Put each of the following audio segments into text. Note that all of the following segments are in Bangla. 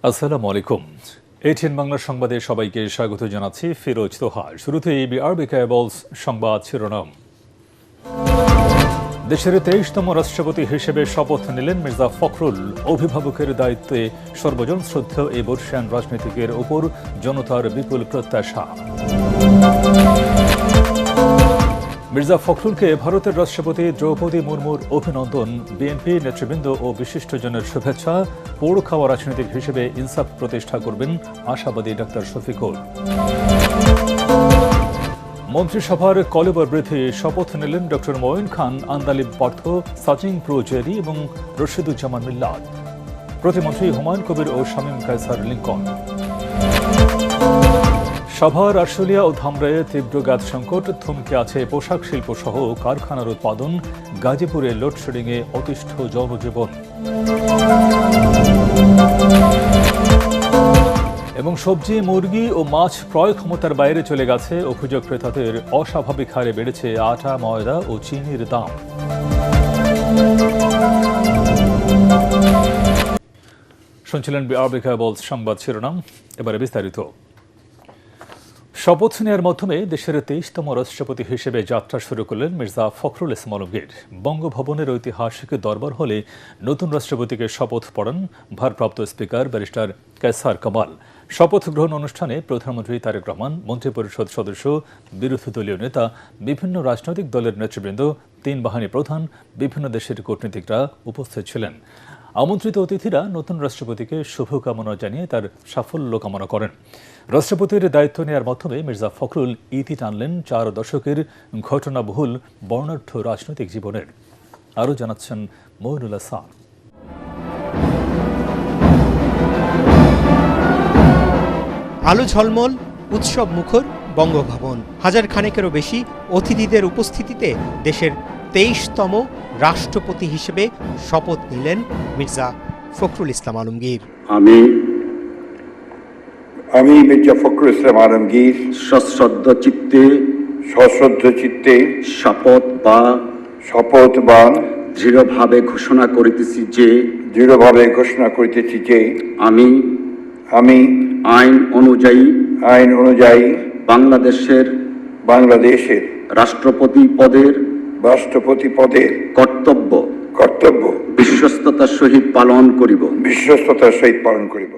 আসসালামু আলাইকুম। এটিএন বাংলা সংবাদে সবাইকে স্বাগত জানাচ্ছি। ফিরোজ তোহার। শুরুতেই বিআরবি কেবলস সংবাদ শিরোনাম। দেশের 23তম রাষ্ট্রপতি হিসেবে শপথ নিলেন মির্জা ফখরুল। অভিভাবকের দায়িত্বে সর্বজন শ্রদ্ধেয় এই বর্ষিয়ান রাজনীতিকের উপর জনতার বিপুল প্রত্যাশা। মির্জা ফখরুলকে ভারতের রাষ্ট্রপতি দ্রৌপদী মুর্মুর অভিনন্দন। বিএনপি নেতৃবৃন্দ ও বিশিষ্টজনের শুভেচ্ছা। পোড় খাওয়া রাজনীতিক হিসেবে ইনসাফ প্রতিষ্ঠা করবেন আশাবাদী ডাক্তার শফিকুল। মন্ত্রিসভার কলেবর বৃদ্ধি। শপথ নিলেন ডক্টর মঈন খান, আন্দালিব পার্থ, সাচিং প্রোজেরি এবং রশিদুজ্জামান মিল্লাত। প্রতিমন্ত্রী হুমায়ুন কবির ও শামীম কায়সার লিঙ্কন। সাভার, আশুলিয়া ও ধামরাইয়ে তীব্র গ্যাস সংকট। থমকে আছে পোশাক শিল্প সহ কারখানার উৎপাদন। গাজীপুরে লোডশেডিংয়ে অতিষ্ঠ জনজীবন। এবং সবজি, মুরগি ও মাছ ক্রয় ক্ষমতার বাইরে চলে গেছে। অভিযোগ ক্রেতাদের। অস্বাভাবিক হারে বেড়েছে আটা, ময়দা ও চিনির দাম। শুনছিলেন বিআরবি কেবলস সংবাদ শিরোনাম। এবারে বিস্তারিত। শপথ নেওয়ার মাধ্যমে দেশের 23তম রাষ্ট্রপতি হিসেবে যাত্রা শুরু করলেন মির্জা ফখরুল ইসলাম আলমগীর। বঙ্গভবনের ঐতিহাসিক দরবার হলে নতুন রাষ্ট্রপতিকে শপথ পড়ান ভারপ্রাপ্ত স্পিকার ব্যারিস্টার কায়সার কামাল। শপথ গ্রহণ অনুষ্ঠানে প্রধানমন্ত্রী তারেক রহমান, মন্ত্রিপরিষদ সদস্য, বিরোধী দলীয় নেতা, বিভিন্ন রাজনৈতিক দলের নেতৃবৃন্দ, 3 বাহিনী প্রধান, বিভিন্ন দেশের কূটনীতিকরা উপস্থিত ছিলেন। আমন্ত্রিত অতিথিরা নতুন রাষ্ট্রপতিকে শুভকামনা জানিয়ে তার সাফল্য কামনা করেন। রাষ্ট্রপতির দায়িত্ব নেওয়ার মাধ্যমে মির্জা ফখরুল ইতি টানলেন 4 দশকের ঘটনাবহুল বর্ণাঢ্য রাজনৈতিক জীবনের। আরও জানাচ্ছেন মঈনুল হাসান। আলো ঝলমল, উৎসব মুখর বঙ্গভবন। হাজার খানেকেরও বেশি অতিথিদের উপস্থিতিতে দেশের 23তম রাষ্ট্রপতি হিসেবে শপথ নিলেন মির্জা ফখরুল ইসলাম আলমগীর। আমি মির্জা ফখরুল ইসলাম আলমগীর সশ্রদ্ধ চিত্তে শপথ বা দৃঢ়ভাবে ঘোষণা করিতেছি যে আমি আইন অনুযায়ী বাংলাদেশের রাষ্ট্রপতি পদের কর্তব্য বিশ্বস্ততার সহিত পালন করিব।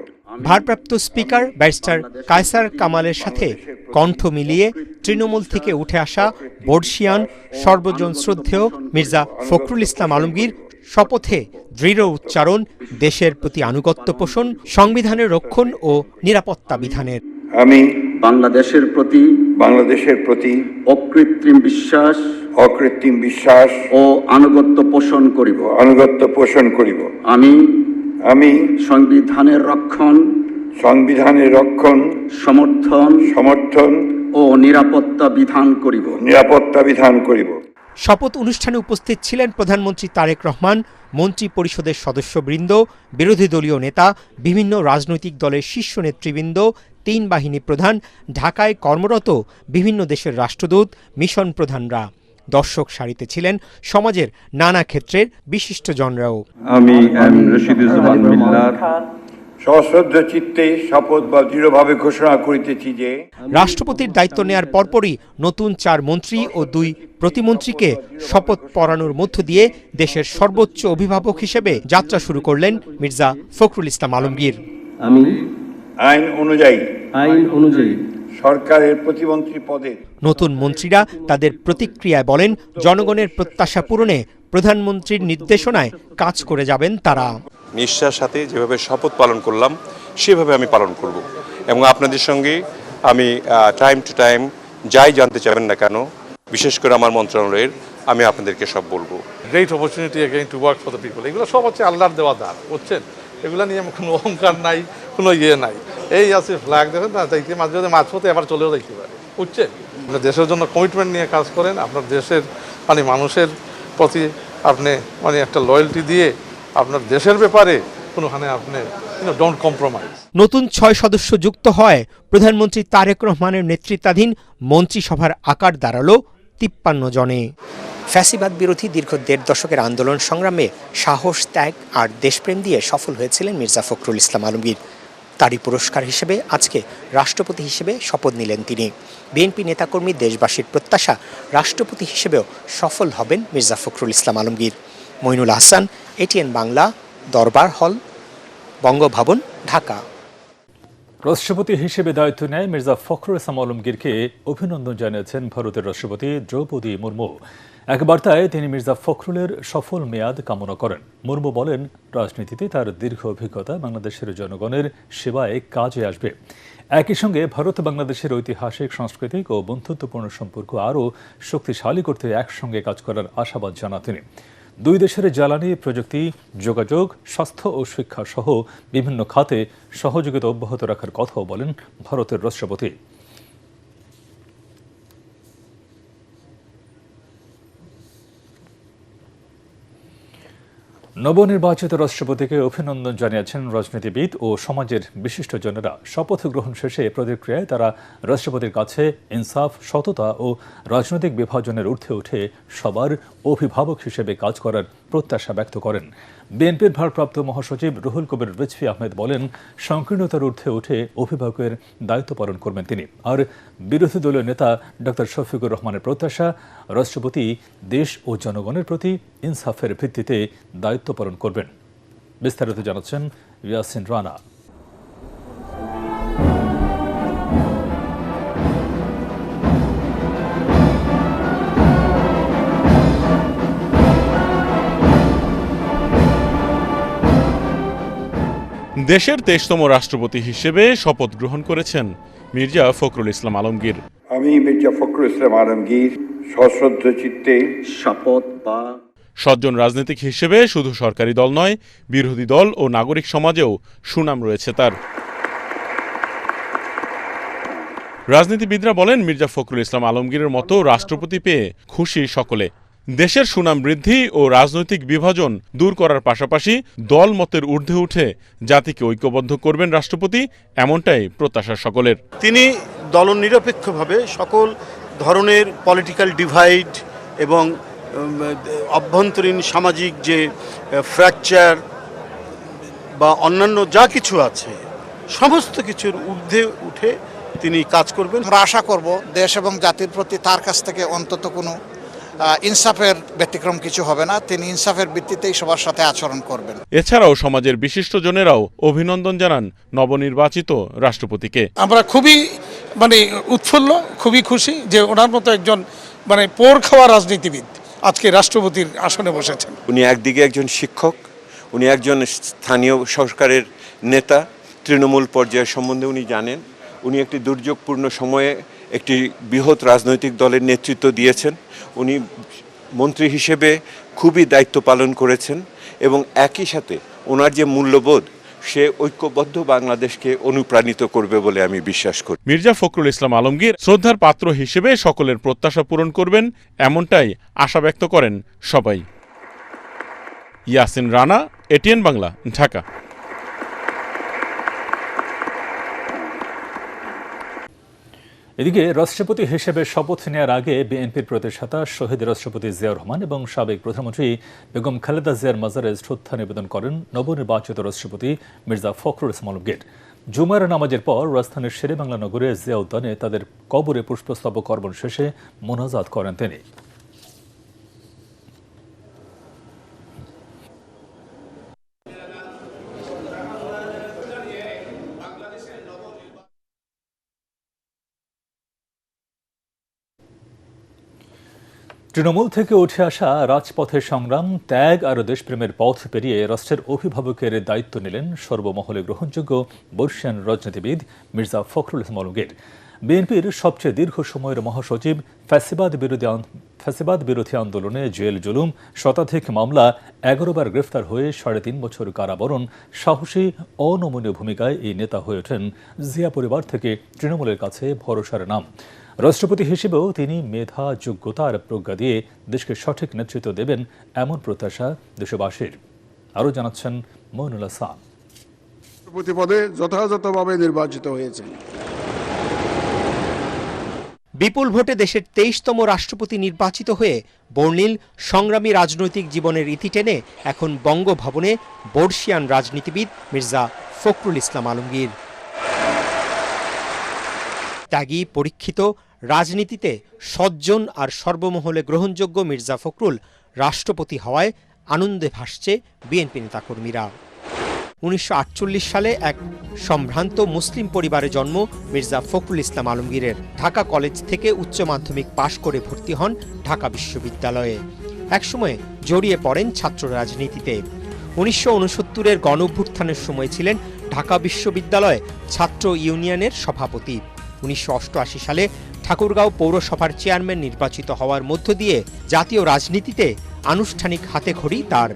ভারপ্রাপ্ত স্পিকার ব্যারিস্টার কায়সার কামালের সাথে কণ্ঠ মিলিয়ে তৃণমূল থেকে উঠে আসা বর্ষিয়ান সর্বজন শ্রদ্ধেয় মির্জা ফখরুল ইসলাম আলমগীর শপথে দৃঢ় উচ্চারণ, দেশের প্রতি আনুগত্য পোষণ, সংবিধানের রক্ষণ ও নিরাপত্তা বিধানের। আমি বাংলাদেশের প্রতি অকৃত্রিম বিশ্বাস ও আনুগত্য পোষণ করিব। আমি সংবিধানের রক্ষণ সমর্থন ও নিরাপত্তা বিধান করিব। শপথ অনুষ্ঠানে উপস্থিত ছিলেন প্রধানমন্ত্রী তারেক রহমান, মন্ত্রী পরিষদের সদস্যবৃন্দ, বিরোধী দলীয় নেতা, বিভিন্ন রাজনৈতিক দলের শীর্ষ নেতৃবৃন্দ, 3 বাহিনী প্রধান, ঢাকায় কর্মরত বিভিন্ন দেশের রাষ্ট্রদূত, মিশন প্রধানরা। দর্শক সারিতে ছিলেন সমাজের নানা ক্ষেত্রের বিশিষ্টজনরাও। আমি রশিদুজ্জামান মিল্লাত সশ্রদ্ধ চিত্তে শপথ বা দৃঢ়ভাবে ঘোষণা করিতেছি যে রাষ্ট্রপতির দায়িত্ব নেয়ার পরপরই নতুন 4 মন্ত্রী ও 2 প্রতিমন্ত্রীকে শপথ পড়ানোর মধ্য দিয়ে দেশের সর্বোচ্চ অভিভাবক হিসেবে যাত্রা শুরু করলেন মির্জা ফখরুল ইসলাম আলমগীর। আমি আইন অনুযায়ী সরকারের প্রতিমন্ত্রী পদে। নতুন মন্ত্রীরা তাদের প্রতিক্রিয়ায় বলেন, জনগণের প্রত্যাশা পূরণে প্রধানমন্ত্রীর নির্দেশনায় কাজ করে যাবেন তারা। নিষ্ঠার সাথে যেভাবে শপথ পালন করলাম সেভাবে আমি পালন করব এবং আপনাদের সঙ্গে আমি টাইম টু টাইম যাই জানতে চাবেন না কেন, বিশেষ করে আমার মন্ত্রণালয়ের, আমি আপনাদেরকে সব বলবো। Great opportunity again to work for the people. এগুলো সব হচ্ছে আল্লাহর দেওয়া দান, বুঝছেন? এগুলো নিয়ে কোনো অহংকার নাই, কোনো নাই। এই আছে ফ্ল্যাগ দেখেন না, তাইতে মাঝে মাঝে মাঝপথে আবার চলেও দেখতে পারে, বুঝছেন? দেশের জন্য কমিটমেন্ট নিয়ে কাজ করেন, আপনার দেশের মানুষের প্রতি আপনি একটা লয়্যালটি দিয়ে আপনার দেশের ব্যাপারে কোনোখানে আপনি ডোন্ট কম্প্রোমাইজ। নতুন 6 সদস্য যুক্ত হয় প্রধানমন্ত্রী তারেক রহমানের নেতৃত্বাধীন মন্ত্রিসভার আকার দাঁড়ালো 53 জনে। ফ্যাসিবাদ বিরোধী দীর্ঘ 1.5 দশকের আন্দোলন সংগ্রামে সাহস, ত্যাগ আর দেশপ্রেম দিয়ে সফল হয়েছিলেন মির্জা ফখরুল ইসলাম আলমগীর। তারই পুরস্কার হিসেবে আজকে রাষ্ট্রপতি হিসেবে শপথ নিলেন তিনি। বিএনপি নেতাকর্মী দেশবাসীর প্রত্যাশা রাষ্ট্রপতি হিসেবেও সফল হবেন মির্জা ফখরুল ইসলাম আলমগীর। মইনুল হাসান, এটিএন বাংলা, দরবার হল, বঙ্গভবন, ঢাকা। রাষ্ট্রপতি হিসেবে দায়িত্ব নেয় মির্জা ফখরুল ইসলাম আলমগীরকে অভিনন্দন জানিয়েছেন ভারতের রাষ্ট্রপতি দ্রৌপদী মুর্মু। এক বার্তায় তিনি মির্জা ফখরুলের সফল মেয়াদ কামনা করেন। মুর্মু বলেন, রাজনীতিতে তার দীর্ঘ অভিজ্ঞতা বাংলাদেশের জনগণের সেবায় কাজে আসবে। একই সঙ্গে ভারত বাংলাদেশের ঐতিহাসিক, সাংস্কৃতিক ও বন্ধুত্বপূর্ণ সম্পর্ক আরও শক্তিশালী করতে একসঙ্গে কাজ করার আশাবাদ জানান তিনি। দুই দেশের জ্বালানি, প্রযুক্তি, যোগাযোগ, স্বাস্থ্য ও শিক্ষা সহ বিভিন্ন খাতে সহযোগিতা অব্যাহত রাখার কথাও বলেন ভারতের রাষ্ট্রপতি। নবনির্বাচিত রাষ্ট্রপতিকে অভিনন্দন জানিয়েছেন রাজনীতিবিদ ও সমাজের বিশিষ্টজনেরা। শপথ গ্রহণ শেষে প্রতিক্রিয়ায় তারা রাষ্ট্রপতির কাছে ইনসাফ, সততা ও রাজনৈতিক বিভাজনের ঊর্ধ্বে উঠে সবার অভিভাবক হিসেবে কাজ করার প্রত্যাশা ব্যক্ত করেন। বিএনপির ভারপ্রাপ্ত মহাসচিব রুহুল কবির রিজভী আহমেদ বলেন, সংকীর্ণতার ঊর্ধ্বে উঠে অভিভাবকের দায়িত্ব পালন করবেন তিনি। আর বিরোধী দলীয় নেতা ডক্টর শফিকুর রহমানের প্রত্যাশা, রাষ্ট্রপতি দেশ ও জনগণের প্রতি ইনসাফের ভিত্তিতে দায়িত্ব পালন করবেন। বিস্তারিত জানাচ্ছেন ইয়াসিন রানা। দেশের ২৩তম রাষ্ট্রপতি হিসেবে শপথ গ্রহণ করেছেন মির্জা ফখরুল ইসলাম আলমগীর। আমি মির্জা ফখরুল ইসলাম আলমগীর সশ্রদ্ধ চিত্তে শপথ বা সজ্জন রাজনীতিক হিসেবে শুধু সরকারি দল নয়, বিরোধী দল ও নাগরিক সমাজেও সুনাম রয়েছে তার। রাজনীতিবিদরা বলেন, মির্জা ফখরুল ইসলাম আলমগীরের মতো রাষ্ট্রপতি পেয়ে খুশি সকলে। দেশের সুনাম বৃদ্ধি ও রাজনৈতিক বিভাজন দূর করার পাশাপাশি দল মতের ঊর্ধ্বে উঠে জাতিকে ঐক্যবদ্ধ করবেন রাষ্ট্রপতি, এমনটাই প্রত্যাশা সকলের। তিনি দলনিরপেক্ষভাবে সকল ধরনের পলিটিক্যাল ডিভাইড এবং অভ্যন্তরীণ সামাজিক যে ফ্র্যাকচার বা অন্যান্য যা কিছু আছে সমস্ত কিছুর ঊর্ধ্বে উঠে তিনি কাজ করবেন। আমরা আশা করব দেশ এবং জাতির প্রতি তার কাছ থেকে অন্তত কোনো ইনসাফের ব্যতিক্রম কিছু হবে না। তিনি ইনসাফের ভিত্তিতেই সবার সাথে আচরণ করবেন। এছাড়াও সমাজের বিশিষ্টজনেরাও অভিনন্দন জানান নবনির্বাচিত রাষ্ট্রপতিকে। আমরা খুবই উৎফুল্ল, খুবই খুশি যে ওনার মতো একজন পোর খাওয়া রাজনীতিবিদ আজকে রাষ্ট্রপতির আসনে বসেছেন। উনি একদিকে একজন শিক্ষক, উনি একজন স্থানীয় সরকারের নেতা, তৃণমূল পর্যায়ের সম্বন্ধে উনি জানেন। উনি একটি দুর্যোগপূর্ণ সময়ে একটি বৃহৎ রাজনৈতিক দলের নেতৃত্ব দিয়েছেন। উনি মন্ত্রী হিসেবে খুবই দায়িত্ব পালন করেছেন এবং একই সাথে ওনার যে মূল্যবোধ, সে ঐক্যবদ্ধ বাংলাদেশকে অনুপ্রাণিত করবে বলে আমি বিশ্বাস করি। মির্জা ফখরুল ইসলাম আলমগীর শ্রদ্ধার পাত্র হিসেবে সকলের প্রত্যাশা পূরণ করবেন, এমনটাই আশা ব্যক্ত করেন সবাই। ইয়াসিন রানা, এটিএন বাংলা, ঢাকা। এদিকে রাষ্ট্রপতি হিসেবে শপথ নেওয়ার আগে বিএনপির প্রতিষ্ঠাতা শহীদ রাষ্ট্রপতি জিয়াউর রহমান এবং সাবেক প্রধানমন্ত্রী বেগম খালেদা জিয়ার মাজারে শ্রদ্ধা নিবেদন করেন নবনির্বাচিত রাষ্ট্রপতি মির্জা ফখরুল ইসলাম আলমগীর। জুমার নামাজের পর রাজধানীর শেরেবাংলা নগরে জিয়া উদ্যানে তাদের কবরে পুষ্পস্তবক অর্পণ শেষে মোনাজাত করেন তিনি। তৃণমূল থেকে উঠে আসা রাজপথের সংগ্রাম, ত্যাগ আর দেশপ্রেমের পথ পেরিয়ে রাষ্ট্রের অভিভাবকের দায়িত্ব নিলেন সর্বমহলে গ্রহণযোগ্য বর্ষিয়ান রাজনীতিবিদ মির্জা ফখরুল ইসলাম আলমগীর। বিএনপির সবচেয়ে দীর্ঘ সময়ের মহাসচিব, ফ্যাসিবাদ বিরোধী আন্দোলনে জেল জুলুম, শতাধিক মামলা, 11 বার গ্রেফতার হয়ে 3.5 বছর কারাবরণ, সাহসী অনমনীয় ভূমিকায় এই নেতা হয়ে ওঠেন জিয়া পরিবার থেকে তৃণমূলের কাছে ভরসার নাম। রাষ্ট্রপতি হিসেবেও তিনি মেধা, যোগ্যতা আর প্রজ্ঞা দিয়ে দেশকে সঠিক নেতৃত্ব দেবেন, এমন প্রত্যাশা দেশবাসীর। আরও জানাচ্ছেন মইনুল হাসান। রাষ্ট্রপতি পদে যথাযথভাবে নির্বাচিত হয়েছেন। বিপুল ভোটে দেশের 23তম রাষ্ট্রপতি নির্বাচিত হয়ে বর্ণিল সংগ্রামী রাজনৈতিক জীবনের ইতি টেনে এখন বঙ্গভবনে বর্ষিয়ান রাজনীতিবিদ মির্জা ফখরুল ইসলাম আলমগীর। ত্যাগী, পরীক্ষিত, রাজনীতিতে সজ্জন আর সর্বমহলে গ্রহণযোগ্য মির্জা ফখরুল রাষ্ট্রপতি হওয়ায় আনন্দে ভাসছে বিএনপি নেতাকর্মীরা। 1948 সালে এক সম্ভ্রান্ত মুসলিম পরিবারে জন্ম মির্জা ফখরুল ইসলাম আলমগীরের। ঢাকা কলেজ থেকে উচ্চ মাধ্যমিক পাশ করে ভর্তি হন ঢাকা বিশ্ববিদ্যালয়ে। একসময় জড়িয়ে পড়েন ছাত্র রাজনীতিতে। 1969-এর গণঅভ্যুত্থানের সময় ছিলেন ঢাকা বিশ্ববিদ্যালয়ে ছাত্র ইউনিয়নের সভাপতি। 1988 সালে ঠাকুরগাঁও পৌরসভার চেয়ারম্যান নির্বাচিত হওয়ার মধ্য দিয়ে জাতীয় রাজনীতিতে আনুষ্ঠানিক হাতেখড়ি তার।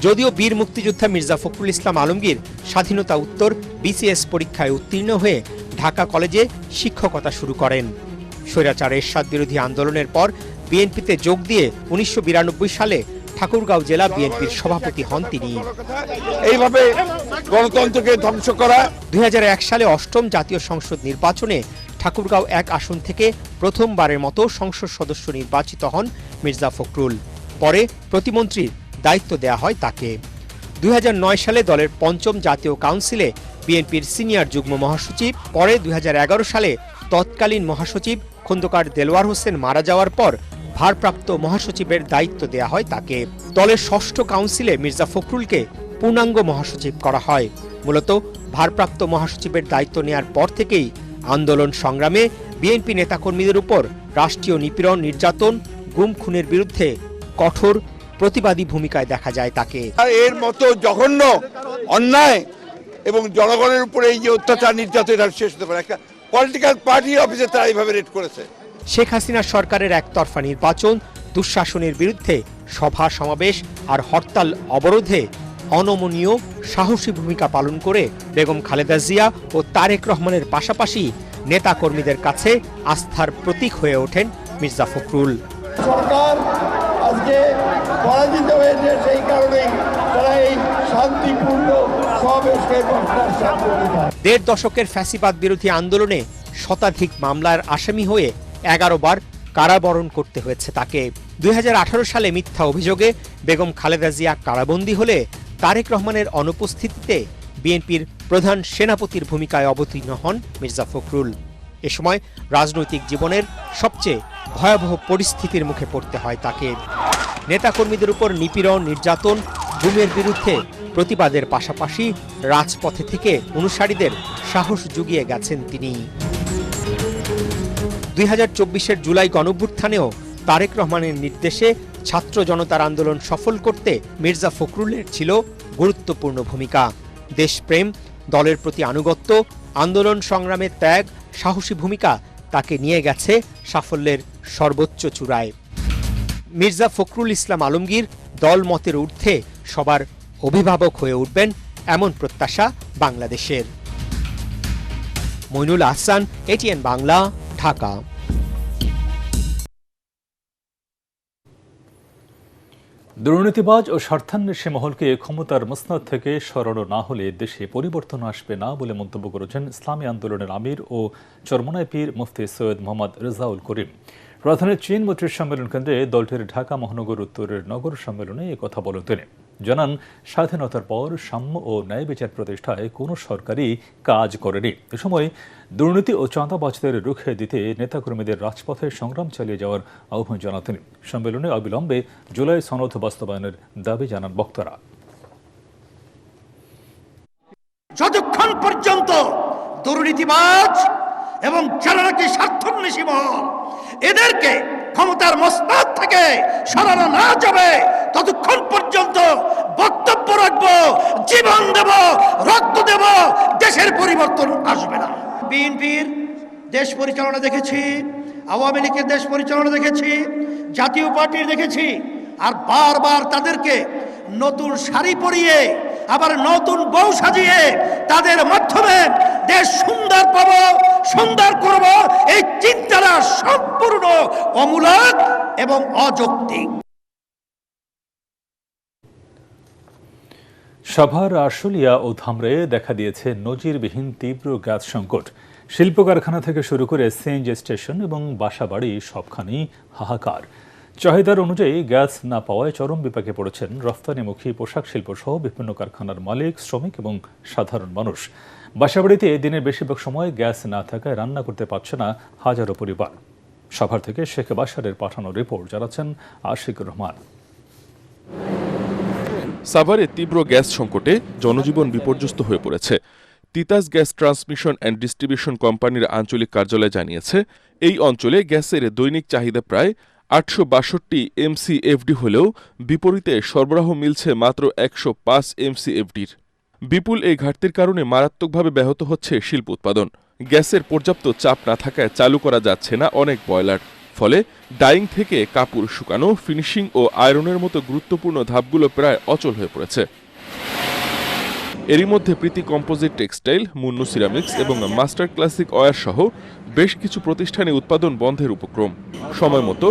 যদিও বীর মুক্তিযোদ্ধা মির্জা ফখরুল ইসলাম আলমগীর স্বাধীনতা উত্তর বিসিএস পরীক্ষায় উত্তীর্ণ হয়ে ঢাকা কলেজে শিক্ষকতা শুরু করেন। স্বৈরাচার এরশাদ বিরোধী আন্দোলনের পর বিএনপিতে যোগ দিয়ে 1992 সালে ঠাকুরগাঁও জেলা বিএনপির সভাপতি হন তিনি। এইভাবে গণতন্ত্রকে ধ্বংস করা। 2001 সালে অষ্টম জাতীয় সংসদ নির্বাচনে ঠাকুরগাঁও 1 আসন থেকে প্রথমবারের মতো সংসদ সদস্য নির্বাচিত হন মির্জা ফখরুল। পরে প্রতিমন্ত্রীর দায়িত্ব দেয়া হয় তাকে। 2009 সালে দলের পঞ্চম জাতীয় কাউন্সিলে বিএনপির সিনিয়র যুগ্ম মহাসচিব। পরে 2011 সালে তৎকালীন মহাসচিব খন্দকার দেলোয়ার হোসেন মারা যাওয়ার পর ভারপ্রাপ্ত মহাসচিবের দায়িত্ব দেয়া হয় তাকে। দলের ষষ্ঠ কাউন্সিলে মির্জা ফখরুলকে পূর্ণাঙ্গ মহাসচিব করা হয়। মূলত ভারপ্রাপ্ত মহাসচিবের দায়িত্ব নেয়ার পর থেকেই আন্দোলন সংগ্রামে বিএনপি নেতাকর্মীদের উপর রাষ্ট্রীয় নিপীড়ন, নির্যাতন, গুম খুনের বিরুদ্ধে কঠোর প্রতিবাদী ভূমিকায় দেখা যায় তাকে। এর মতো জঘন্য অন্যায় এবং জনগণের উপরে এই যে অত্যাচার নির্যাতন এটা শেষ হতে পারে। একটা পলিটিক্যাল পার্টির অফিসে তারা এইভাবে রেড করেছে। শেখ হাসিনা সরকারের একতরফা নির্বাচন, দুঃশাসনের বিরুদ্ধে সভা সমাবেশ আর হরতাল অবরোধে অনমনীয় সাহসী ভূমিকা পালন করে বেগম খালেদা জিয়া ও তারেক রহমানের পাশাপাশি নেতাকর্মীদের কাছে আস্থার প্রতীক হয়ে ওঠেন মির্জা ফখরুল। সরকার আজকে পরাজিত হয়েছে, সেই কারণেই তারা এই শান্তিপূর্ণ সমাবেশকে দেড় দশকের ফ্যাসিবাদ বিরোধী আন্দোলনে শতাধিক মামলার আসামি হয়ে 11 বার কারাবরণ করতে হয়েছে তাকে। 2018 সালে মিথ্যা অভিযোগে বেগম খালেদা জিয়া কারাবন্দী হলে তারেক রহমানের অনুপস্থিতিতে বিএনপির প্রধান সেনাপতির ভূমিকায় অবতীর্ণ হন মির্জা ফখরুল। এ সময় রাজনৈতিক জীবনের সবচেয়ে ভয়াবহ পরিস্থিতির মুখে পড়তে হয় তাকে। নেতাকর্মীদের উপর নিপীড়ন, নির্যাতন, গুমের বিরুদ্ধে প্রতিবাদের পাশাপাশি রাজপথে থেকে অনুসারীদের সাহস জুগিয়ে গেছেন তিনি। 2024-এর জুলাই গণঅভ্যুত্থানেও তারেক রহমানের নির্দেশে ছাত্র জনতার আন্দোলন সফল করতে মির্জা ফখরুলের ছিল গুরুত্বপূর্ণ ভূমিকা। দেশপ্রেম, দলের প্রতি আনুগত্য, আন্দোলন সংগ্রামের ত্যাগ, সাহসী ভূমিকা তাকে নিয়ে গেছে সাফল্যের সর্বোচ্চ চূড়ায়। মির্জা ফখরুল ইসলাম আলমগীর দলমতের ঊর্ধ্বে সবার অভিভাবক হয়ে উঠবেন, এমন প্রত্যাশা বাংলাদেশের। মইনুল আহসান, এটিএন বাংলা, ঢাকা। দুর্নীতিবাজ ও স্বার্থান্বেষী মহলকে ক্ষমতার মসনদ থেকে সরানো না হলে দেশে পরিবর্তন আসবে না বলে মন্তব্য করেছেন ইসলামী আন্দোলনের আমির ও চরমনাই পীর মুফতি সৈয়দ মোহাম্মদ রেজাউল করিম। রাজধানীর চীন মৈত্রী সম্মেলন কেন্দ্রে দলটির ঢাকা মহানগর উত্তরের নগর সম্মেলনে কথা বলেন তিনি। জানান, স্বাধীনতার পর সাম্য ও ন্যায় বিচার প্রতিষ্ঠায় কোনো সরকারই কাজ করেনি। এ সময় দুর্নীতি ও চাঁদাবাজদের রুখে দিতে নেতাকর্মীদের রাজপথে সংগ্রাম চালিয়ে যাওয়ার আহ্বান জানান তিনি। সম্মেলনে অবিলম্বে জুলাই সনদ বাস্তবায়নের দাবি জানান বক্তারা। যতক্ষণ পর্যন্ত দুর্নীতিবাজ এবং যারা নাকি স্বার্থান্বেষী মহল এদেরকে ক্ষমতার মসনদ থেকে সরানো না যাবে, ততক্ষণ পর্যন্ত বক্তব্য রাখবো, জীবন দেব, রক্ত দেব, দেশের পরিবর্তন আসবে না। বিএনপির দেশ পরিচালনা দেখেছি, আওয়ামী লীগের দেশ পরিচালনা দেখেছি, জাতীয় পার্টির দেখেছি, আর বারবার তাদেরকে নতুন শাড়ি পরিয়ে আবার নতুন বউ সাজিয়ে তাদের মাধ্যমে দেশ সুন্দর পাব, সুন্দর করব, এই চিন্তাটা সম্পূর্ণ অমূলক এবং অযৌক্তিক। সাভার আশুলিয়া ও ধামরাইয়ে দেখা দিয়েছে নজিরবিহীন তীব্র গ্যাস সংকট। শিল্প কারখানা থেকে শুরু করে সিএনজি স্টেশন এবং বাসাবাড়ি সবখানেই হাহাকার। চাহিদার অনুযায়ী গ্যাস না পাওয়ায় চরম বিপাকে পড়েছেন রফতানিমুখী পোশাক শিল্প সহ বিভিন্ন কারখানার মালিক, শ্রমিক এবং সাধারণ মানুষ। বাসাবাড়িতে দিনের বেশিরভাগ সময় গ্যাস না থাকায় রান্না করতে পারছে না হাজারো পরিবার। সাভার থেকে শেখ বাশারের পাঠানো রিপোর্ট জানাচ্ছেন আশিকুর রহমান। সাভারে তীব্র গ্যাস সংকটে জনজীবন বিপর্যস্ত হয়ে পড়েছে। Titas gas transmission and distribution কোম্পানির আঞ্চলিক কার্যালয় জানিয়েছে, এই অঞ্চলে গ্যাসের দৈনিক চাহিদা প্রায় 862 MCFD হলেও বিপরীতে সরবরাহ মিলছে মাত্র 105 MCFDর। বিপুল এই ঘাটতির কারণে মারাত্মকভাবে ব্যাহত হচ্ছে শিল্প উৎপাদন। গ্যাসের পর্যাপ্ত চাপ না থাকায় চালু করা যাচ্ছে না অনেক বয়লার। ফলে ডাইং থেকে কাপড় শুকানো, ফিনিশিং ও আয়রনের মতো গুরুত্বপূর্ণ ধাপগুলো প্রায় অচল হয়ে পড়েছে। এরই মধ্যে প্রীতি কম্পোজিট টেক্সটাইল, মুন্নু সিরামিক্স এবং মাস্টার ক্লাসিক ওয়্যার সহ বেশ কিছু প্রতিষ্ঠানে উৎপাদন বন্ধের উপক্রম। সময় মতো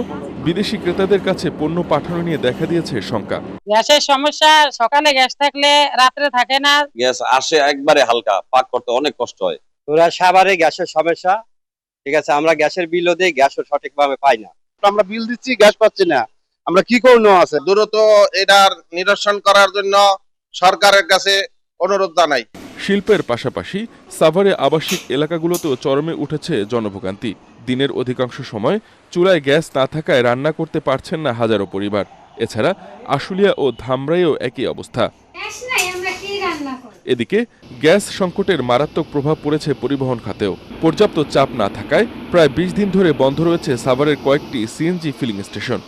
বিদেশি ক্রেতাদের কাছে পণ্য পাঠানো নিয়ে দেখা দিয়েছে শঙ্কা। গ্যাসের সমস্যা, সকালে গ্যাস থাকলে রাত্রে থাকে না। গ্যাস আসে একবারে হালকা, পাক করতে অনেক কষ্ট হয়। পুরা সাভারে গ্যাসের সমস্যা, ঠিক আছে। আমরা গ্যাসের বিলও দিই, গ্যাসও সঠিকভাবে পাই না। আমরা বিল দিচ্ছি, গ্যাস পাচ্ছি না। আমরা কি করণীয় আছে? দ্রুত এটার নিরসন করার জন্য সরকারের কাছে অনুরোধ জানাই। শিল্পের পাশাপাশি সাভারে আবাসিক এলাকাগুলোতেও চরমে উঠেছে জনভোগান্তি। দিনের অধিকাংশ সময় চুলায় গ্যাস না থাকায় রান্না করতে পারছেন না হাজারো পরিবার। এছাড়া আশুলিয়া ও ধামরাইয়েও একই অবস্থা। এদিকে গ্যাস সংকটের মারাত্মক প্রভাব পড়েছে পরিবহন খাতেও। পর্যাপ্ত চাপ না থাকায় প্রায় 20 দিন ধরে বন্ধ রয়েছে সাভারের কয়েকটি সিএনজি ফিলিং স্টেশন।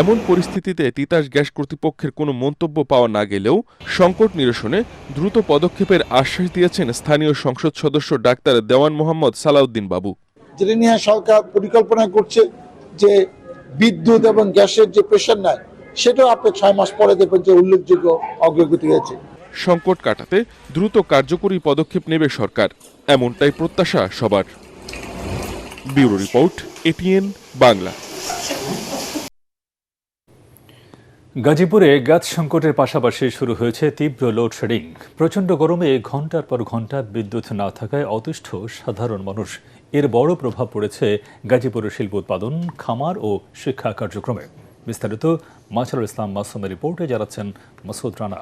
এমন পরিস্থিতিতে তিতাস গ্যাস কর্তৃপক্ষের কোনো মন্তব্য পাওয়া না গেলেও সংকট নিরসনে দ্রুত পদক্ষেপের আশ্বাস দিয়েছেন স্থানীয় সংসদ সদস্য ডাক্তার দেওয়ান মোহাম্মদ সালাউদ্দিন বাবু। যেটা নিয়ে সরকার পরিকল্পনা করছে যে বিদ্যুৎ এবং গ্যাসের যে প্রেশার নেয়, সেটাও আপনি 6 মাস পরে দেখবেন যে উল্লেখযোগ্য অগ্রগতি হয়েছে। সংকট কাটাতে দ্রুত কার্যকরী পদক্ষেপ নেবে সরকার, এমনটাই প্রত্যাশা সবার। Bureau report, ATN Bangla. গাজীপুরে গ্যাস সংকটের পাশাপাশি শুরু হয়েছে তীব্র লোডশেডিং। প্রচণ্ড গরমে ঘণ্টার পর ঘণ্টা বিদ্যুৎ না থাকায় অতিষ্ঠ সাধারণ মানুষ। এর বড় প্রভাব পড়েছে গাজীপুরের শিল্প উৎপাদন, খামার ও শিক্ষা কার্যক্রমে। বিস্তারিত মাছারুল ইসলাম মাসুমের রিপোর্টে জানাচ্ছেন মাসুদ রানা।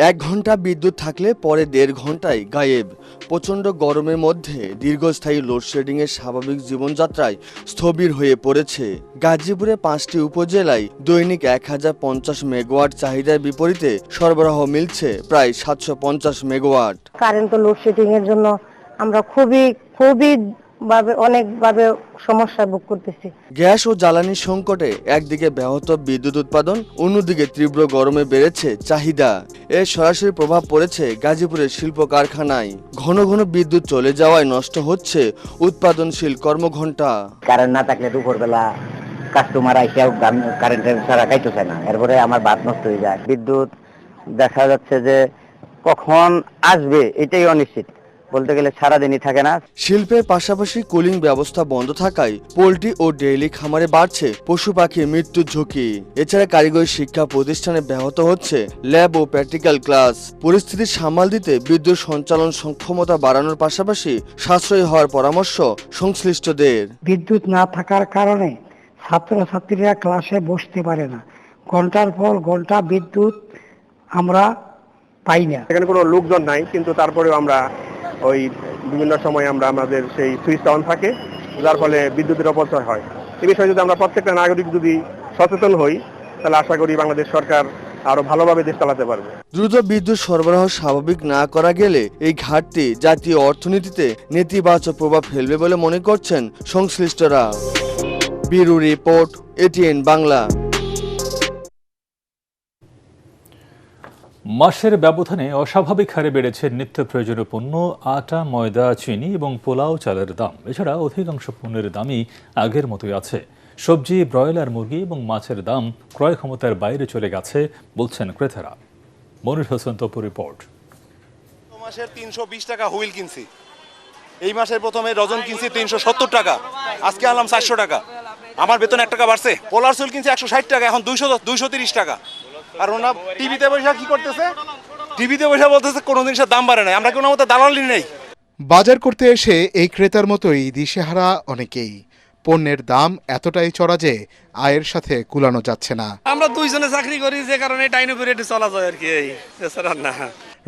1 ঘন্টা বিদ্যুৎ থাকলে পরে 1.5 ঘন্টায় গায়েব। প্রচণ্ড গরমের মধ্যে দীর্ঘস্থায়ী লোডশেডিংয়ের স্বাভাবিক জীবনযাত্রায় স্থবির হয়ে পড়েছে। গাজীপুরে 5টি উপজেলায় দৈনিক 1050 মেগাওয়াট চাহিদার বিপরীতে সরবরাহ মিলছে প্রায় 750 মেগাওয়াট। কারেন্ট লোডশেডিংয়ের জন্য আমরা খুবই অনেকভাবে সমস্যা ভোগ করতেছি। গ্যাস ও জ্বালানি সংকটে একদিকে ব্যাহত বিদ্যুৎ উৎপাদন, অন্যদিকে তীব্র গরমে বেড়েছে চাহিদা। এর সরাসরি প্রভাব পড়েছে গাজীপুরের শিল্প কারখানায়। ঘন ঘন বিদ্যুৎ চলে যাওয়ায় নষ্ট হচ্ছে উৎপাদনশীল কর্মঘণ্টা। কারেন্ট না থাকলে দুপুরবেলা কাস্টমার আইসেও কারেন্টের ছাড়া খাইতেছে না, এরপরে আমার ভাত নষ্ট হয়ে যায়। বিদ্যুৎ দেখা যাচ্ছে যে কখন আসবে এটাই অনিশ্চিত, বলতে গেলে সারাদিনই থাকে না। শিল্পের পাশাপাশি কুলিং ব্যবস্থা বন্ধ থাকায় পোল্ট্রি ও ডেইরি খামারে বাড়ছে পশু পাখির মৃত্যুর ঝুঁকি। এছাড়া কারিগরি শিক্ষা প্রতিষ্ঠানে ব্যাহত হচ্ছে ল্যাব ও প্র্যাকটিক্যাল ক্লাস। পরিস্থিতি সামাল দিতে বিদ্যুৎ সঞ্চালন সক্ষমতা বাড়ানোর পাশাপাশি সাশ্রয়ী হওয়ার পরামর্শ সংশ্লিষ্টদের। বিদ্যুৎ না থাকার কারণে ছাত্রছাত্রীরা ক্লাসে বসতে পারে না, ঘন্টার পর ঘন্টা বিদ্যুৎ আমরা পাই না। এখানে কোনো লোকজন নাই, কিন্তু তারপরেও আমরা ওই বিভিন্ন সময় আমাদের সেই সুইচ অন থাকে, যার ফলে বিদ্যুতের অপচয় হয়। এই বিষয়ে যদি আমরা প্রত্যেকটা নাগরিক যদি সচেতন হই, তাহলে আশা করি বাংলাদেশ সরকার আরো ভালোভাবে দেশ চালাতে পারবে। দ্রুত বিদ্যুৎ সরবরাহ স্বাভাবিক না করা গেলে এই ঘাটতি জাতীয় অর্থনীতিতে নেতিবাচক প্রভাব ফেলবে বলে মনে করছেন সংশ্লিষ্টরা। Bureau report, ATN Bangla. মাসের ব্যবধানে অস্বাভাবিক হারে বেড়েছে নিত্য প্রয়োজনীয় পণ্য, আটা, ময়দা, চিনি এবং পোলাও চালের দাম। এছাড়া অধিকাংশ পণ্যের দামই আগের মতোই আছে। সবজি, ব্রয়লার মুরগি এবং মাছের দাম ক্রয় ক্ষমতার বাইরে চলে গেছে বলছেন ক্রেতারা। মনির হোসেন তপু রিপোর্ট। মাসের 320 টাকা হুইল কিনছি, এই মাসের প্রথমে ডজন কিনছি 370 টাকা, আজকে আনলাম 400 টাকা। আমার বেতন 1 টাকা বাড়ছে। পোলার চুল কিনছি 160 টাকা, এখন 230 টাকা। আর ওনা টিভিতে বসে কি করতেছে, টিভিতে বসে বলতেছে কোনো জিনিসের দাম বাড়ে নাই, আমরা কোনো মতো দালালি নেই। বাজার করতে এসে এই ক্রেতার মতোই দিশেহারা অনেকেই। পণ্যের দাম এতটাই চড়া যে আয়ের সাথে কুলানো যাচ্ছে না। আমরা দুইজনে চাকরি করি, যে কারণে টাইনে করে একটু চলা যায় আর কি, এছাড়া না।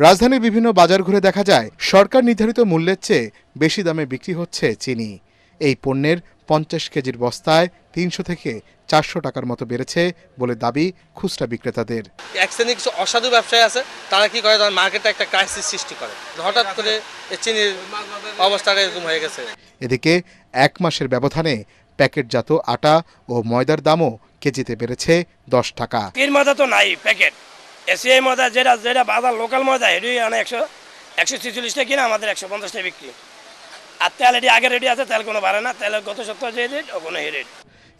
রাজধানীর বিভিন্ন বাজার ঘুরে দেখা যায় সরকার নির্ধারিত মূল্যের চেয়ে বেশি দামে বিক্রি হচ্ছে চিনি। এই পণ্যের 50 কেজির বস্তায় 300 থেকে 400 টাকার মতো বেড়েছে বলে দাবি খুচরা বিক্রেতাদের। এক শ্রেণীর কিছু অসাধু ব্যবসায়ী আছে, তারা কি করে, তারা মার্কেটে একটা ক্রাইসিস সৃষ্টি করে, হঠাৎ করে চিনির অবস্থাটা এরকম হয়ে গেছে। এদিকে 1 মাসের ব্যবধানে প্যাকেটজাত আটা ও ময়দার দামও কেজিতে বেড়েছে 10 টাকা। এর ময়দা তো নাই, প্যাকেট এসিআই ময়দা যেটা বাজার লোকাল ময়দা এটাই 146 টাকা কিনা, আমাদের 150 টাকা বিক্রি। আর তেল এটি আগে রেডি আছে, তেল কোনো বাড়ে না, তেলের গত সপ্তাহে যে রেট ওখানে এই রেট।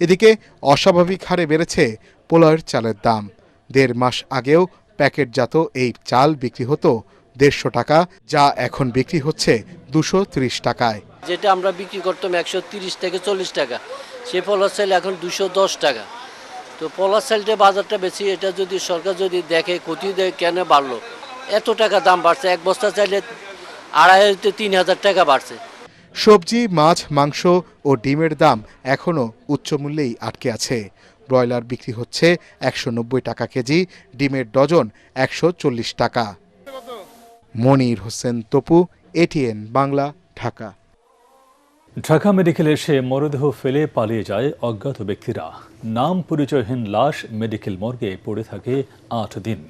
এদিকে অস্বাভাবিক হারে বেড়েছে পোলাওয়ের চালের দাম। 1.5 মাস আগেও প্যাকেটজাত এই চাল বিক্রি হতো 150 টাকা, যা এখন বিক্রি হচ্ছে 230 টাকায়। যেটা আমরা বিক্রি করতাম 130 থেকে 40 টাকা, সেই পোলার চাল এখন 210 টাকা। তো পোলার চালটা বাজারটা বেশি, এটা যদি সরকার যদি দেখে ক্ষতি দেয় কেন বাড়লো, এত টাকা দাম বাড়ছে, এক বস্তা চাইলে 2,500 থেকে 3,000 টাকা বাড়ছে। সবজি, মাছ, মাংস ও ডিমের দাম এখনও উচ্চ মূল্যেই আটকে আছে। ব্রয়লার বিক্রি হচ্ছে 190 টাকা কেজি, ডিমের ডজন 140 টাকা। মনির হোসেন তপু, এটিএন বাংলা, ঢাকা। ঢাকা মেডিকেলে এসে মরদেহ ফেলে পালিয়ে যায় অজ্ঞাত ব্যক্তিরা। নাম পরিচয়হীন লাশ মেডিকেল মর্গে পড়ে থাকে 8 দিন।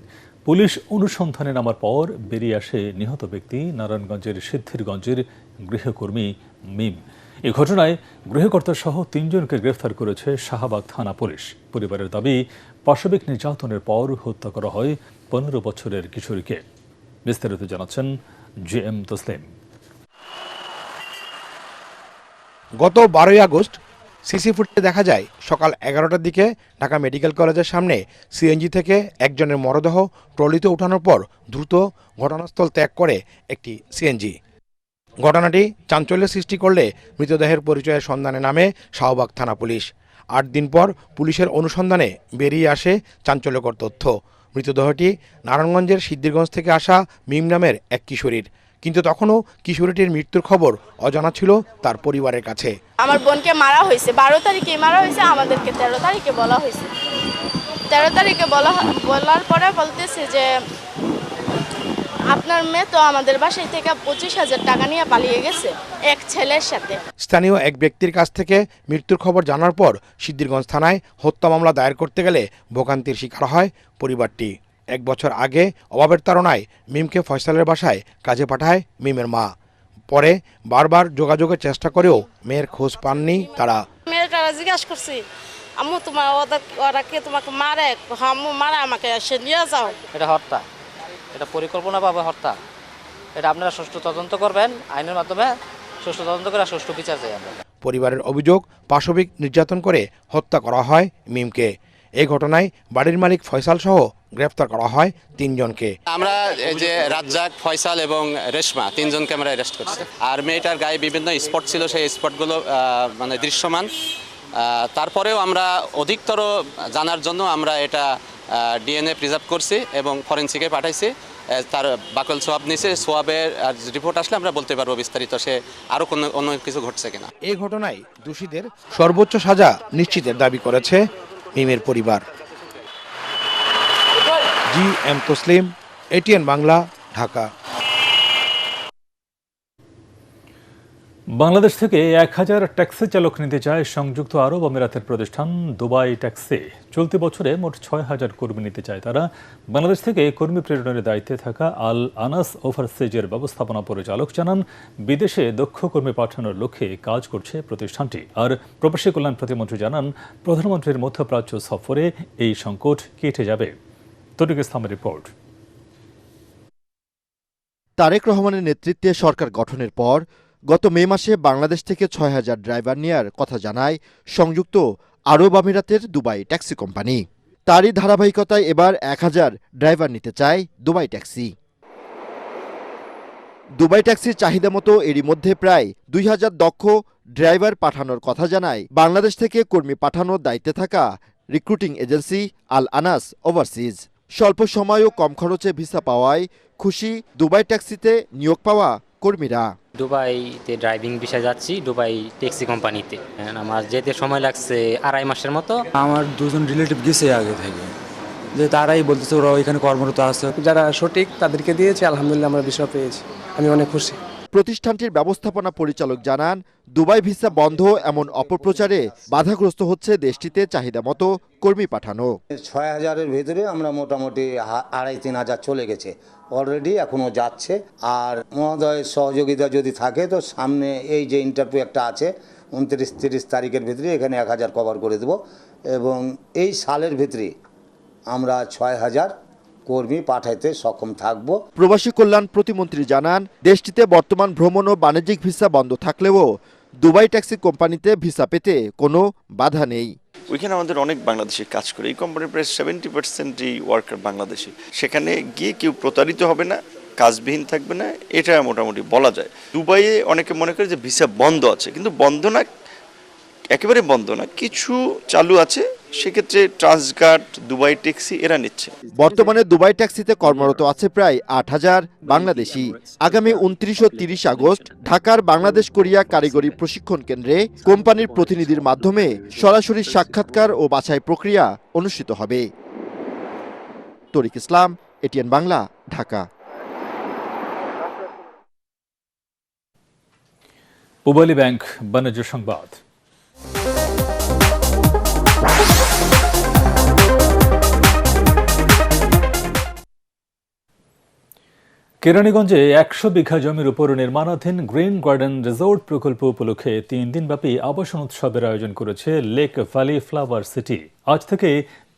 পুলিশ অনুসন্ধানে নামার পর বেরিয়ে আসে নিহত ব্যক্তি নারায়ণগঞ্জের সিদ্ধিরগঞ্জের গৃহকর্মী মিম। এই ঘটনায় গৃহকর্তা সহ 3 জনকে গ্রেফতার করেছে শাহবাগ থানা পুলিশ। পরিবারের দাবি, পাশবিক নির্যাতনের পর হত্যা করা হয় 15 বছরের কিশোরীকে। বিস্তারিত জানাচ্ছেন JM তসলিম। গত 12 আগস্ট সিসি ফুটেজে দেখা যায় সকাল 11টার দিকে ঢাকা মেডিকেল কলেজের সামনে সিএনজি থেকে একজনের মরদেহ ট্রলিতে ওঠানোর পর দ্রুত ঘটনাস্থল ত্যাগ করে একটি সিএনজি। ঘটনাটি চাঞ্চল্য সৃষ্টি করলে মৃতদেহের পরিচয়ের সন্ধানে নামে শাহবাগ থানা পুলিশ। 8 দিন পর পুলিশের অনুসন্ধানে বেরিয়ে আসে চাঞ্চল্যকর তথ্য। মৃতদেহটি নারায়ণগঞ্জের সিদ্ধিরগঞ্জ থেকে আসা মিম নামের এক কিশোরীর, কিন্তু তখনও কিশোরীটির মৃত্যুর খবর অজানা ছিল তার পরিবারের কাছে। আমার বোনকে মারা হয়েছে 12 তারিখে মারা হয়েছে, আমাদেরকে 13 তারিখে বলা হয়েছে। 13 তারিখে বলার পরে বলতেছে যে আপনার মেয়ে তো আমাদের বাসায় থেকে 25,000 টাকা নিয়ে পালিয়ে গেছে এক ছেলের সাথে। স্থানীয় এক ব্যক্তির কাছ থেকে মৃত্যুর খবর জানার পর সিদ্ধিরগঞ্জ থানায় হত্যা মামলা দায়ের করতে গেলে ভোগান্তির শিকার হয় পরিবারটি। 1 বছর আগে অভাবের তাড়নায় মিমকে ফয়সালের বাসায় কাজে পাঠায় মিমের মা। পরে বারবার যোগাযোগের চেষ্টা করেও মেয়ের খোঁজ পাননি তারা। মেয়েটা জিজ্ঞাসা করছি, আম্মু ওরা কে তোমাকে মারে? আম্মু মারে আমাকে, এসে নিয়ে যাও। এটা হত্যা, এটা পরিকল্পনাভাবে হত্যা। এটা আপনারা সুষ্ঠু তদন্ত করবেন, আইনের মাধ্যমে সুষ্ঠু তদন্ত করে সুষ্ঠু বিচার চাই আমরা। পরিবারের অভিযোগ, পাশবিক নির্যাতন করে হত্যা করা হয় মিমকে। এই ঘটনায় বাড়ির মালিক ফয়সাল সহ গ্রেফতার করা হয় 3 জনকে। আমরা এই যে রাজ্জাক, ফয়সাল এবং রেশমা 3 জনকে আমরা অ্যারেস্ট করছি। আর মেয়েটার গায়ে বিভিন্ন স্পট ছিল, সেই স্পটগুলো মানে দৃশ্যমান। তারপরেও আমরা অধিকতর জানার জন্য আমরা এটা ডিএনএ প্রিজার্ভ করছি এবং ফরেনসিকে পাঠাইছি। তার বাকল সোয়াব নিয়েছে, সোয়াবের রিপোর্ট আসলে আমরা বলতে পারবো বিস্তারিত সে আরও অন্য কিছু ঘটছে কিনা। এই ঘটনায় দোষীদের সর্বোচ্চ সাজা নিশ্চিতের দাবি করেছে মিমের পরিবার। JM Taslim, ATN Bangla, Dhaka. বাংলাদেশ থেকে 1000 ট্যাক্সি চালক নিতে চায় সংযুক্ত আরব আমিরাতের প্রতিষ্ঠান দুবাই ট্যাক্সি। চলতি বছরে মোট 6000 কর্মী নিতে চায় তারা। বাংলাদেশ থেকে কর্মী প্রেরণের দায়িত্বে থাকা আল আনাস ওভারসিজের ব্যবস্থাপনা পরিচালক জানান, বিদেশে দক্ষ কর্মী পাঠানোর লক্ষ্যে কাজ করছে প্রতিষ্ঠানটি। আর প্রবাসী কল্যাণ প্রতিমন্ত্রী জানান, প্রধানমন্ত্রীর মধ্যপ্রাচ্য সফরে এই সংকট কেটে যাবে। তরিক ইসলামের রিপোর্ট। তারেক রহমানের নেতৃত্বে সরকার গঠনের পর গত মে মাসে বাংলাদেশ থেকে 6000 ড্রাইভার নেয়ার কথা জানায় সংযুক্ত আরব আমিরাতের দুবাই ট্যাক্সি কোম্পানি। তারই ধারাবাহিকতায় এবার 1000 ড্রাইভার নিতে চায় দুবাই ট্যাক্সি। দুবাই ট্যাক্সির চাহিদা মতো এরই মধ্যে প্রায় 2000 দক্ষ ড্রাইভার পাঠানোর কথা জানায় বাংলাদেশ থেকে কর্মী পাঠানোর দায়িত্বে থাকা রিক্রুটিং এজেন্সি আল আনাস ওভারসিজ। স্বল্প সময় ও কম খরচে ভিসা পাওয়ায় খুশি দুবাই ট্যাক্সিতে নিয়োগ পাওয়া কর্মীরা। দুবাইতে ড্রাইভিং বিষয়ে যাচ্ছি, দুবাই ট্যাক্সি কোম্পানিতে। আমার যেতে সময় লাগছে 2.5 মাসের মতো। আমার দুজন রিলেটিভ গেছে আগে থেকে, যে তারাই বলতেছে ওরা ওইখানে কর্মরত আছে। যারা সঠিক তাদেরকে দিয়েছে, আলহামদুলিল্লাহ আমরা ভিসা পেয়েছি, আমি অনেক খুশি। প্রতিষ্ঠানটির ব্যবস্থাপনা পরিচালক জানান, দুবাই ভিসা বন্ধ এমন অপপ্রচারে বাধাগ্রস্ত হচ্ছে দেশটিতে চাহিদা মতো কর্মী পাঠানো। 6000-এর ভেতরে আমরা মোটামুটি 2500-3000 চলে গেছে অলরেডি, এখনো যাচ্ছে। আর মহোদয়ের সহযোগিতা যদি থাকে তো সামনে এই যে ইন্টারভিউ একটা আছে 29-30 তারিখের ভিতরে এখানে 1000 কভার করে দেব, এবং এই সালের ভিতরে আমরা 6000 কর্মী পাঠাইতে সক্ষম থাকব। প্রবাসী কল্যাণ প্রতিমন্ত্রী জানান, দেশটিতে বর্তমান ভ্রমণ ও বাণিজ্যিক ভিসা বন্ধ থাকলেও দুবাই ট্যাক্সি কোম্পানিতে ভিসা পেতে কোনো বাধা নেই। ওইখানে আমাদের অনেক বাংলাদেশি কাজ করে, এই কোম্পানির প্রায় 70%ই ওয়ার্কার বাংলাদেশি। সেখানে গিয়ে কেউ প্রতারিত হবে না, কাজবিহীন থাকবে না, এটা মোটামুটি বলা যায়। দুবাইয়ে অনেকে মনে করে যে ভিসা বন্ধ আছে, কিন্তু বন্ধ না, একেবারে বন্ধ না, কিছু চালু আছে। সেক্ষেত্রে ট্রান্সগার্ড, দুবাই ট্যাক্সি এরা নিচ্ছে। বর্তমানে দুবাই ট্যাক্সিতে কর্মরত আছে প্রায় 8000 বাংলাদেশি। আগামী 29 ও 30 আগস্ট ঢাকার বাংলাদেশ কোরিয়া কারিগরি প্রশিক্ষণ কেন্দ্রে কোম্পানির প্রতিনিধির মাধ্যমে সরাসরি সাক্ষাৎকার ও বাছাই প্রক্রিয়া অনুষ্ঠিত হবে। তরিক ইসলাম, এটিএন বাংলা, ঢাকা। পূবালী ব্যাংক বাণিজ্য সংবাদ। কেরানীগঞ্জে 100 বিঘা জমির উপর নির্মাণাধীন গ্রিন গার্ডেন রিসোর্ট প্রকল্প উপলক্ষে 3 দিনব্যাপী আবাসন উৎসবের আয়োজন করেছে লেক ভ্যালি ফ্লাওয়ার সিটি। আজ থেকে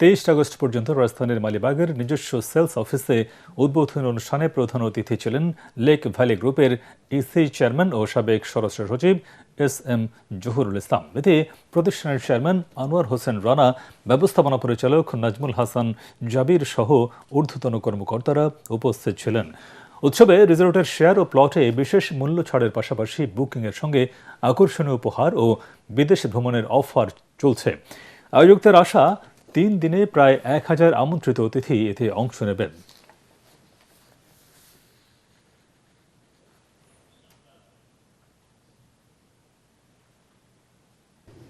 23 আগস্ট পর্যন্ত রাজধানীর মালিবাগের নিজস্ব সেলস অফিসে উদ্বোধনী অনুষ্ঠানে প্রধান অতিথি ছিলেন লেক ভ্যালি গ্রুপের ইসি চেয়ারম্যান ও সাবেক স্বরাষ্ট্র সচিব SM জহুরুল ইসলাম। এতে প্রতিষ্ঠানের চেয়ারম্যান আনোয়ার হোসেন রানা, ব্যবস্থাপনা পরিচালক নাজমুল হাসান জাবির সহ ঊর্ধ্বতন কর্মকর্তারা উপস্থিত ছিলেন। উৎসবে রিসোর্টের শেয়ার ও প্লটে বিশেষ মূল্য ছাড়ের পাশাপাশি বুকিংয়ের সঙ্গে আকর্ষণীয় উপহার ও বিদেশ ভ্রমণের অফার চলছে। আয়োজকদের আশা 3 দিনে প্রায় 1000 আমন্ত্রিত অতিথি এতে অংশ নেবেন।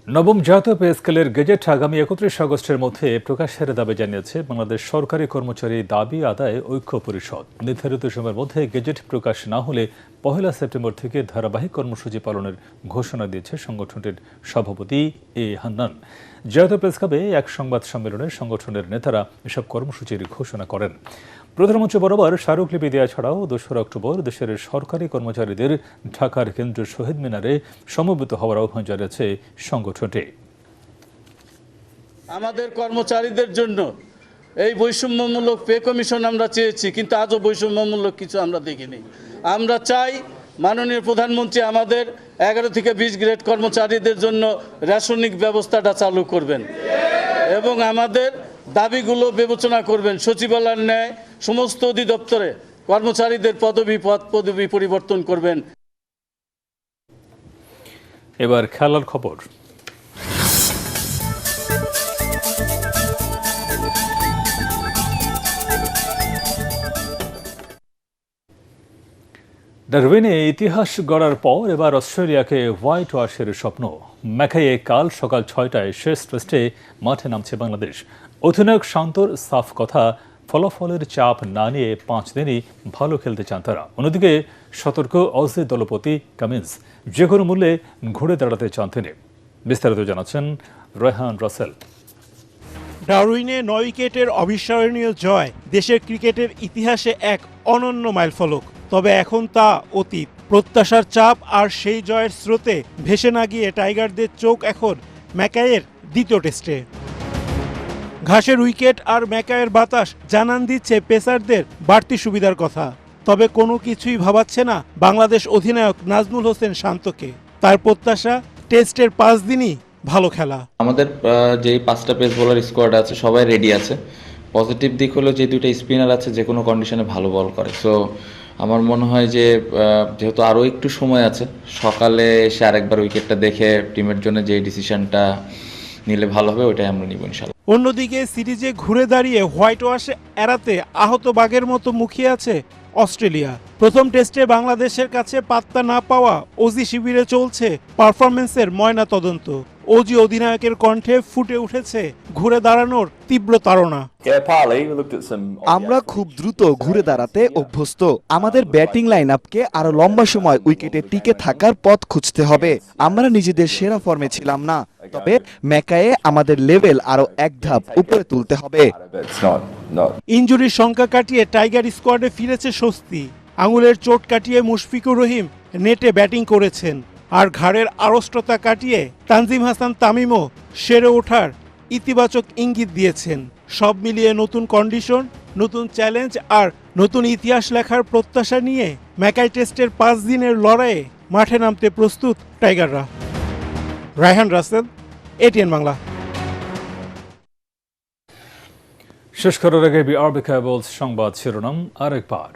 নবম জাতীয় পে স্কেলের গেজেট আগামী 31 আগস্টের মধ্যে প্রকাশের দাবি জানিয়েছে বাংলাদেশ সরকারি কর্মচারী দাবি আদায় ঐক্য পরিষদ। নির্ধারিত সময়ের মধ্যে গেজেট প্রকাশ না হলে 1 সেপ্টেম্বর থেকে ধারাবাহিক কর্মসূচি পালনের ঘোষণা দিয়েছে সংগঠনটির সভাপতি এ হান্নান। জাতীয় প্রেস ক্লাবে এক সংবাদ সম্মেলনে সংগঠনের নেতারা এসব কর্মসূচির ঘোষণা করেন। প্রধানমন্ত্রী বরাবর স্মারকলিপি দেওয়া ছাড়াও 2 অক্টোবর দেশের সরকারি কর্মচারীদের ঢাকার কেন্দ্রীয় শহীদ মিনারে সমবেত হওয়ার আহ্বান জানিয়েছে সংগঠনটি। আমাদের কর্মচারীদের জন্য এই বৈষম্যমূলক পে কমিশন আমরা চেয়েছি, কিন্তু আজও বৈষম্যমূলক কিছু আমরা দেখিনি। আমরা চাই মাননীয় প্রধানমন্ত্রী আমাদের 11 থেকে 20 গ্রেড কর্মচারীদের জন্য রেশনিক ব্যবস্থাটা চালু করবেন এবং আমাদের দাবিগুলো বিবেচনা করবেন। সচিবালয়ের ন্যায় সমস্ত অধিদপ্তরে কর্মচারীদের পদবি পরিবর্তন করবেন। এবার খেলার খবর। ডারউইনে ইতিহাস গড়ার পর এবার অস্ট্রেলিয়াকে হোয়াইট ওয়াশের স্বপ্ন। ম্যাকাইয়ে কাল সকাল 6টায় শেষ টেস্টে মাঠে নামছে বাংলাদেশ। অধিনায়ক শান্তর সাফ কথা, ফলাফলের চাপ না নিয়ে 5 দিনই ভালো খেলতে চান তারা। অন্যদিকে সতর্ক অজি দলপতি কামিন্স, যে কোনো মূল্যে ঘুরে দাঁড়াতে চান তিনি। বিস্তারিত জানাচ্ছেন রেহান রাসেল। ডারউইনে 9 উইকেটের অবিস্মরণীয় জয় দেশের ক্রিকেটের ইতিহাসে এক অনন্য মাইলফলক। তবে এখন তা অতীত। প্রত্যাশার চাপ আর সেই জয়ের স্রোতে ভেসে না গিয়ে টাইগারদের চোখ এখন ম্যাকাইয়ের দ্বিতীয় টেস্টে। ঘাসের উইকেট আর ম্যাকাইয়ের বাতাস জানান দিচ্ছে পেসারদের বাড়তি সুবিধার কথা। তবে কোনো কিছুই ভাবাচ্ছে না বাংলাদেশ অধিনায়ক নাজমুল হোসেন শান্তকে। তার প্রত্যাশা টেস্টের 5 দিনই ভালো খেলা। আমাদের যে 5টা পেস বোলার স্কোয়াড আছে সবাই রেডি আছে। পজিটিভ দিক হলো যে 2টা স্পিনার আছে যে কোনো কন্ডিশনে ভালো বল করে। সো আমার মনে হয় যে যেহেতু আরও একটু সময় আছে, সকালে এসে আরেকবার উইকেটটা দেখে টিমের জন্য যে ডিসিশনটা নিলে ভালো হবে ওইটাই আমরা নিব ইনশাআল্লাহ। অন্যদিকে সিরিজে ঘুরে দাঁড়িয়ে হোয়াইট ওয়াশ এড়াতে আহত বাঘের মতো মুখিয়ে আছে অস্ট্রেলিয়া। প্রথম টেস্টে বাংলাদেশের কাছে পাত্তা না পাওয়া ওজি শিবিরে চলছে পারফরম্যান্সের ময়না তদন্ত। ওজি অধিনায়কের কণ্ঠে ফুটে উঠেছে ঘুরে দাঁড়ানোর তীব্র তাড়না। আমরা খুব দ্রুত ঘুরে দাঁড়াতে অভ্যস্ত। আমাদের ব্যাটিং লাইন আপকে আরো লম্বা সময় উইকেটে টিকে থাকার পথ খুঁজতে হবে। আমরা নিজেদের সেরা ফর্মে ছিলাম না, তবে ম্যাকায়ে আমাদের লেভেল আরো এক ধাপ উপরে তুলতে হবে। ইনজুরির সংখ্যা কাটিয়ে টাইগার স্কোয়াডে ফিরেছে স্বস্তি। আঙুলের চোট কাটিয়ে মুশফিকুর রহিম নেটে ব্যাটিং করেছেন, আর ঘাড়ের আড়ষ্টতা কাটিয়ে তানজিম হাসান তামিমও সেরে ওঠার ইতিবাচক ইঙ্গিত দিয়েছেন। সব মিলিয়ে নতুন কন্ডিশন, নতুন চ্যালেঞ্জ আর নতুন ইতিহাস লেখার প্রত্যাশা নিয়ে ম্যাকাই টেস্টের 5 দিনের লড়াইয়ে মাঠে নামতে প্রস্তুত টাইগাররা। রায়হান রাসেল, এটিএন বাংলা। শেষ করার আগে বিআরবি কেবলস সংবাদ শিরোনাম আরেকবার।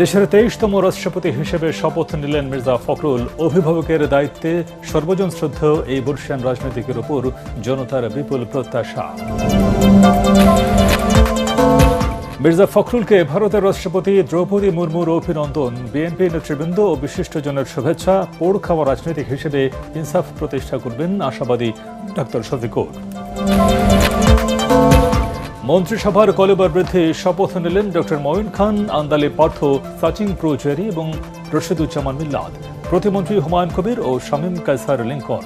দেশের 23তম রাষ্ট্রপতি হিসেবে শপথ নিলেন মির্জা ফখরুল। অভিভাবকের দায়িত্বে সর্বজন শ্রদ্ধেয় এই বর্ষিয়ান রাজনীতিকের উপর জনতার বিপুল প্রত্যাশা। মির্জা ফখরুলকে ভারতের রাষ্ট্রপতি দ্রৌপদী মুর্মুর অভিনন্দন। বিএনপি নেতৃবৃন্দ ও বিশিষ্টজনের শুভেচ্ছা। পোড় খাওয়া রাজনীতিক হিসেবে ইনসাফ প্রতিষ্ঠা করবেন আশাবাদী ডক্টর শফিকুর। মন্ত্রিসভার কলেবর বৃদ্ধি, শপথ নিলেন ডক্টর মঈন খান, আন্দালি পার্থ, সাচিন প্রোজেরি এবং রশিদুজ্জামান মিল্লাদ। প্রতিমন্ত্রী হুমায়ুন কবির ও শামীম কায়সার লিঙ্কন।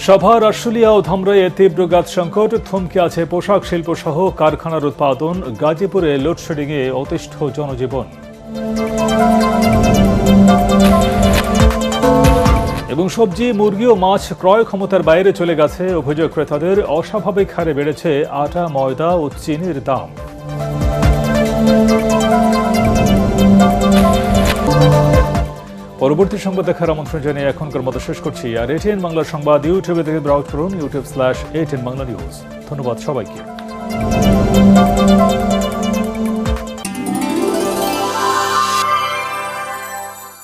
সাভার, আশুলিয়া ও ধামরাইয়ে তীব্র গ্যাস সংকট, থমকে আছে পোশাক শিল্প সহ কারখানার উৎপাদন। গাজীপুরে লোডশেডিংয়ে অতিষ্ঠ জনজীবন। এবং সবজি, মুরগি ও মাছ ক্রয় ক্ষমতার বাইরে চলে গেছে। অভিযোগ ক্রেতাদের। অস্বাভাবিক হারে বেড়েছে আটা, ময়দা ও চিনির দাম। পরবর্তী সংবাদ দেখার আমন্ত্রণ জানিয়ে এখনকার মতো শেষ করছি। আর এটিএন বাংলার সংবাদ ইউটিউবে থেকে ব্রাউজ করুন, youtube/ATN Bangla News। ধন্যবাদ সবাইকে।